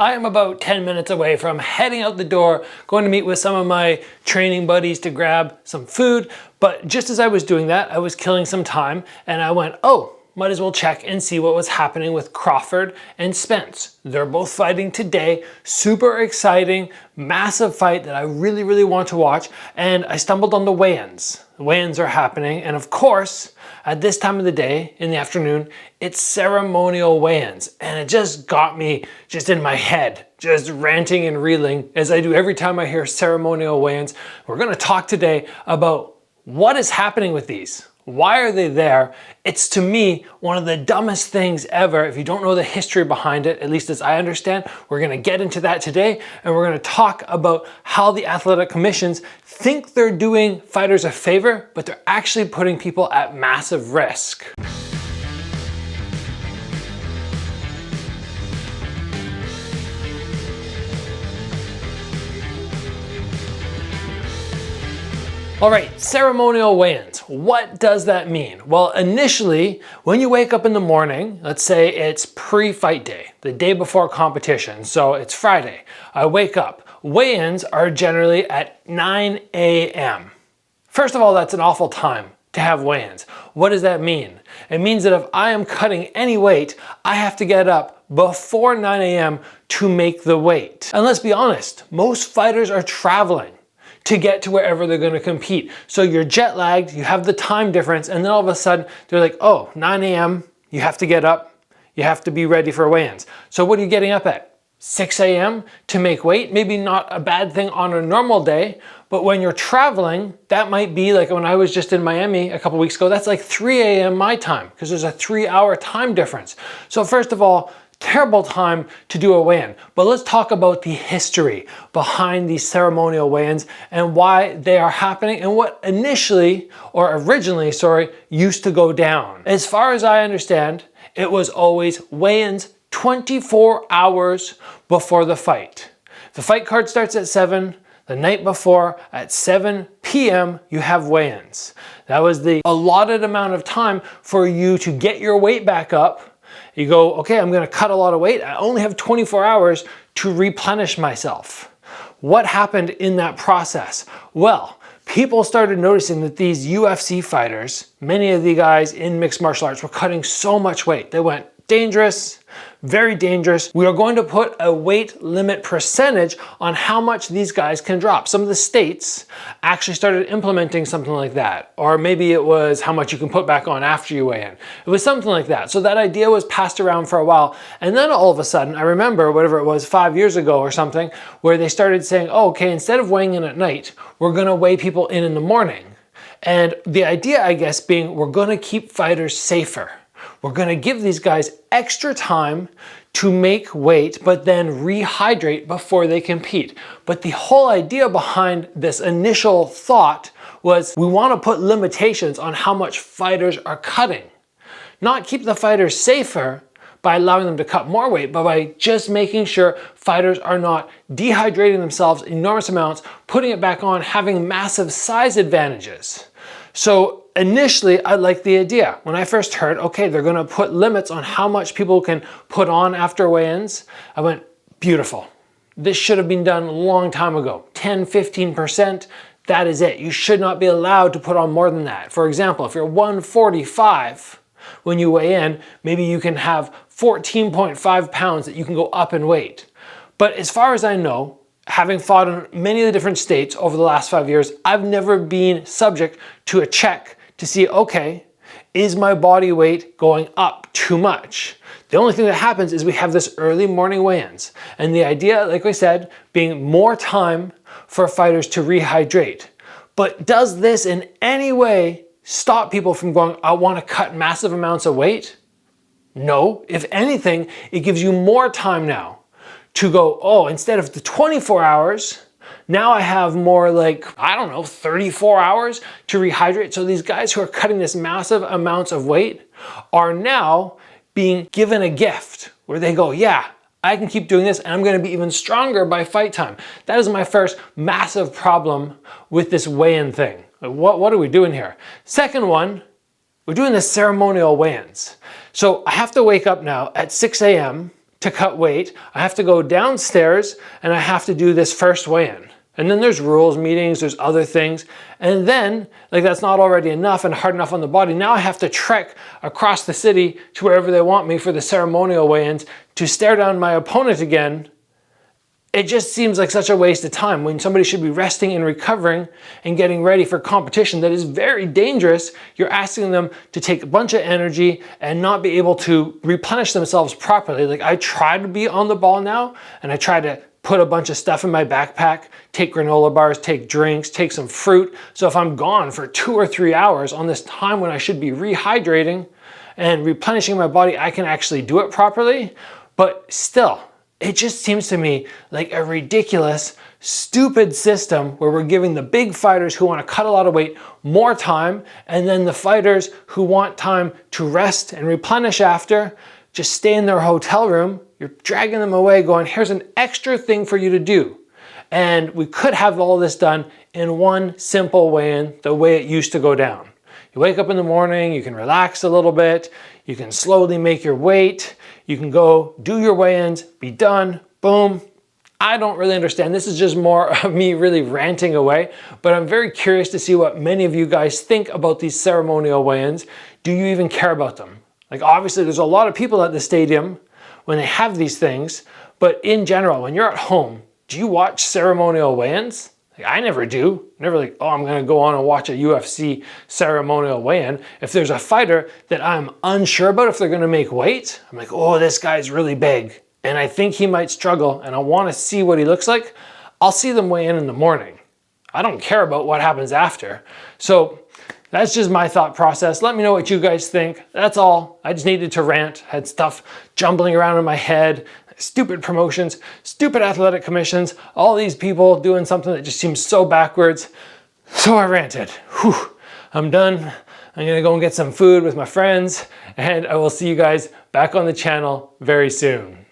I am about 10 minutes away from heading out the door, going to meet with some of my training buddies to grab some food. But just as I was doing that, I was killing some time and I went, oh, might as well check and see what was happening with Crawford and Spence. They're both fighting today. Super exciting, massive fight that I really want to watch. And I stumbled on the weigh-ins. The weigh-ins are happening. And of course, at this time of the day, in the afternoon, it's ceremonial weigh-ins. And it just got me just in my head, just ranting and reeling as I do every time I hear ceremonial weigh-ins. We're gonna talk today about what is happening with these. Why are they there? It's, to me, one of the dumbest things ever. If you don't know the history behind it, at least as I understand, we're gonna get into that today, and we're gonna talk about how the athletic commissions think they're doing fighters a favor, but they're actually putting people at massive risk. All right, ceremonial weigh-ins. What does that mean? Well, initially, when you wake up in the morning, let's say it's pre-fight day, the day before competition, so it's Friday. I wake up. Weigh-ins are generally at 9 a.m. First of all, that's an awful time to have weigh-ins. What does that mean? It means that if I am cutting any weight, I have to get up before 9 a.m. to make the weight. And let's be honest, most fighters are traveling to get to wherever they're going to compete. So you're jet lagged, you have the time difference, and then all of a sudden they're like, oh, 9 a.m., you have to get up, you have to be ready for weigh-ins. So what are you getting up at? 6 a.m. to make weight? Maybe not a bad thing on a normal day, but when you're traveling, that might be like when I was just in Miami a couple weeks ago, that's like 3 a.m. my time, because there's a 3-hour time difference. So first of all, terrible time to do a weigh-in. But let's talk about the history behind these ceremonial weigh-ins and why they are happening and what originally, used to go down. As far as I understand, it was always weigh-ins 24 hours before the fight. The fight card starts at 7. The night before at 7 p.m. you have weigh-ins. That was the allotted amount of time for you to get your weight back up. You go, okay, I'm gonna cut a lot of weight. I only have 24 hours to replenish myself. What happened in that process? Well, people started noticing that these UFC fighters, many of the guys in mixed martial arts, were cutting so much weight. They went dangerous, very dangerous. We are going to put a weight limit percentage on how much these guys can drop. Some of the states actually started implementing something like that. Or maybe it was how much you can put back on after you weigh in. It was something like that. So that idea was passed around for a while. And then all of a sudden, I remember whatever it was, 5 years ago or something, where they started saying, oh, okay, instead of weighing in at night, we're gonna weigh people in the morning. And the idea, I guess, being we're gonna keep fighters safer. We're gonna give these guys extra time to make weight, but then rehydrate before they compete. But the whole idea behind this initial thought was we wanna put limitations on how much fighters are cutting. Not keep the fighters safer by allowing them to cut more weight, but by just making sure fighters are not dehydrating themselves enormous amounts, putting it back on, having massive size advantages. So initially, I liked the idea. When I first heard, okay, they're gonna put limits on how much people can put on after weigh-ins, I went, beautiful. This should have been done a long time ago. 10, 15%, that is it. You should not be allowed to put on more than that. For example, if you're 145 when you weigh in, maybe you can have 14.5 pounds that you can go up in weight. But as far as I know, having fought in many of the different states over the last 5 years, I've never been subject to a check to see, okay, is my body weight going up too much? The only thing that happens is we have this early morning weigh-ins. And the idea, like I said, being more time for fighters to rehydrate. But does this in any way stop people from going, I want to cut massive amounts of weight? No. If anything, it gives you more time now to go, oh, instead of the 24 hours, now I have more like, I don't know, 34 hours to rehydrate. So these guys who are cutting this massive amounts of weight are now being given a gift where they go, yeah, I can keep doing this and I'm gonna be even stronger by fight time. That is my first massive problem with this weigh-in thing. Like, what are we doing here? Second one, we're doing the ceremonial weigh-ins. So I have to wake up now at 6 a.m. to cut weight, I have to go downstairs and I have to do this first weigh-in. And then there's rules, meetings, there's other things. And then, like that's not already enough and hard enough on the body. Now I have to trek across the city to wherever they want me for the ceremonial weigh-ins to stare down my opponent again. It just seems like such a waste of time when somebody should be resting and recovering and getting ready for competition that is very dangerous. You're asking them to take a bunch of energy and not be able to replenish themselves properly. Like I try to be on the ball now and I try to put a bunch of stuff in my backpack, take granola bars, take drinks, take some fruit. So if I'm gone for 2 or 3 hours on this time when I should be rehydrating and replenishing my body, I can actually do it properly. But still, it just seems to me like a ridiculous, stupid system where we're giving the big fighters who want to cut a lot of weight more time, and then the fighters who want time to rest and replenish after just stay in their hotel room. You're dragging them away going, here's an extra thing for you to do. And we could have all this done in one simple weigh-in, the way it used to go down. You wake up in the morning, you can relax a little bit, you can slowly make your weight, you can go do your weigh-ins, be done, boom. I don't really understand. This is just more of me really ranting away, but I'm very curious to see what many of you guys think about these ceremonial weigh-ins. Do you even care about them? Like obviously there's a lot of people at the stadium when they have these things, but in general, when you're at home, do you watch ceremonial weigh-ins? Like, I never do. Never like, oh, I'm gonna go on and watch a UFC ceremonial weigh-in. If there's a fighter that I'm unsure about if they're gonna make weight, I'm like, oh, this guy's really big and I think he might struggle and I wanna see what he looks like, I'll see them weigh in the morning. I don't care about what happens after. So that's just my thought process. Let me know what you guys think. That's all. I just needed to rant. Had stuff jumbling around in my head. Stupid promotions, stupid athletic commissions, all these people doing something that just seems so backwards. So I ranted. Whew. I'm done. I'm gonna go and get some food with my friends, and I will see you guys back on the channel very soon.